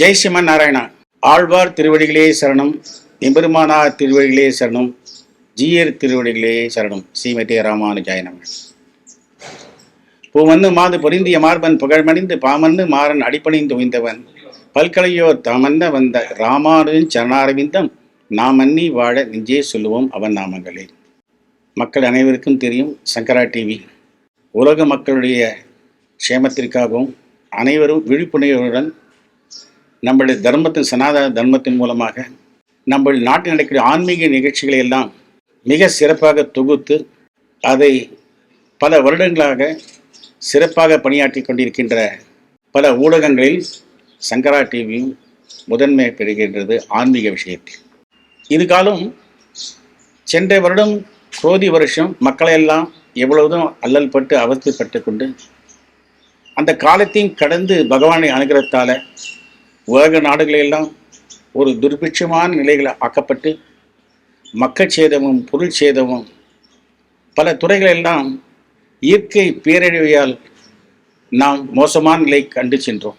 ஜெய் சிமன் நாராயணா. ஆழ்வார் திருவடிகளே சரணம், எம்பெருமானார் திருவடிகளே சரணம், ஜீயர் திருவடிகளே சரணம். ஸ்ரீமதி ராமானுஜாய நமः. பூமன்னு மாது பொருந்திய மார்பன் புகழ்மணிந்து பாமன்னு மாறன் அடிப்பணிந்து உய்ந்தவன் பல்கலையோர் தாமன்ன வந்த ராமானுஜன் சரணாரவிந்தம் நாம் அன்னி வாழ நெஞ்சே சொல்லுவோம் அவன் நாமங்களே. மக்கள் அனைவருக்கும் தெரியும், சங்கரா டிவி உலக மக்களுடைய க்ஷேமத்திற்காகவும் அனைவரும் விழிப்புணர்வுடன் நம்மளுடைய தர்மத்தின் சனாதன தர்மத்தின் மூலமாக நம்ம நாட்டில் நடக்கிற ஆன்மீக நிகழ்ச்சிகளை எல்லாம் மிக சிறப்பாக தொகுத்து அதை பல வருடங்களாக சிறப்பாக பணியாற்றி கொண்டிருக்கின்ற பல ஊடகங்களில் சங்கரா டிவியும் முதன்மை பெறுகின்றது ஆன்மீக விஷயத்தில். இது காலம் சென்ற வருடம் கோதி வருஷம் மக்களையெல்லாம் எவ்வளவுதும் அல்லல் பட்டு அவஸ்தைப்பட்டு கொண்டு அந்த காலத்தையும் கடந்து பகவானை அனுகிரகத்தால் உலக நாடுகளெல்லாம் ஒரு துர்பிட்சமான நிலைகளை ஆக்கப்பட்டு மக்கள் சேதமும் பொருள் சேதமும் பல துறைகளெல்லாம் இயற்கை பேரழிவையால் நாம் மோசமான நிலை கண்டு சென்றோம்.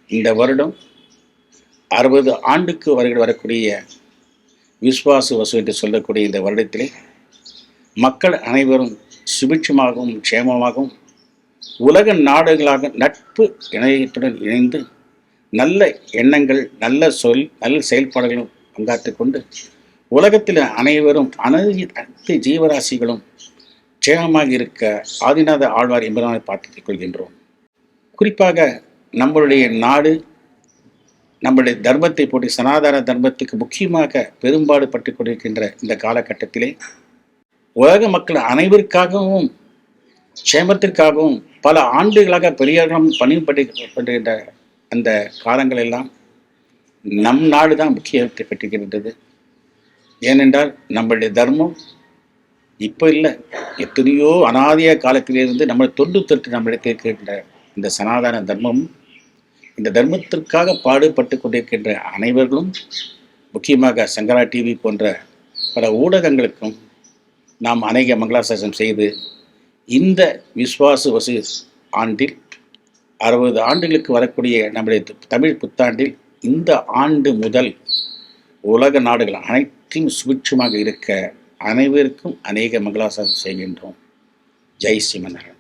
இந்த வருடம் 60 ஆண்டுக்கு வரக்கூடிய விஸ்வாச வசு என்று சொல்லக்கூடிய இந்த வருடத்திலே மக்கள் அனைவரும் சுபிட்சமாகவும் க்ஷேமமாகவும் உலக நாடுகளாக நட்பு இணையத்துடன் இணைந்து நல்ல எண்ணங்கள், நல்ல நல்ல செயல்பாடுகளும் பங்காற்று கொண்டு உலகத்தில் அனைவரும் அனைத்து ஜீவராசிகளும் க்ஷேமமாக இருக்க ஆதிநாத ஆழ்வார் எம்பெருமானை பார்த்துக் கொள்கின்றோம். குறிப்பாக நம்மளுடைய நாடு நம்முடைய தர்மத்தை போட்டி சனாதன தர்மத்துக்கு முக்கியமாக பெரும்பாடு பட்டு கொண்டிருக்கின்ற இந்த காலகட்டத்திலே உலக மக்கள் அனைவருக்காகவும் க்ஷேமத்திற்காகவும் பல ஆண்டுகளாக பெரியார்களும் பணிபடுகின்ற அந்த காலங்களெல்லாம் நம் நாடு தான் முக்கியத்தை பெற்றிருக்கின்றது. ஏனென்றால் நம்மளுடைய தர்மம் இப்போ இல்லை, எத்தனையோ அனாதிய காலத்திலிருந்து நம்ம தொட்டு நம்மளிடத்தில் இருக்கின்ற இந்த சனாதன தர்மம், இந்த தர்மத்திற்காக பாடுபட்டு கொண்டிருக்கின்ற அனைவர்களும் முக்கியமாக சங்கரா டிவி போன்ற பல ஊடகங்களுக்கும் நாம் அநேக மங்களாசாசனம் செய்து இந்த விஸ்வாச வசு ஆண்டில் 60 ஆண்டுகளுக்கு வரக்கூடிய நம்முடைய தமிழ் புத்தாண்டில் இந்த ஆண்டு முதல் உலக நாடுகள் அனைத்தையும் சுபிட்சமாக இருக்க அனைவருக்கும் அநேக மங்களாசாசனம் செய்கின்றோம். ஜெய் சிமன் நாராயண.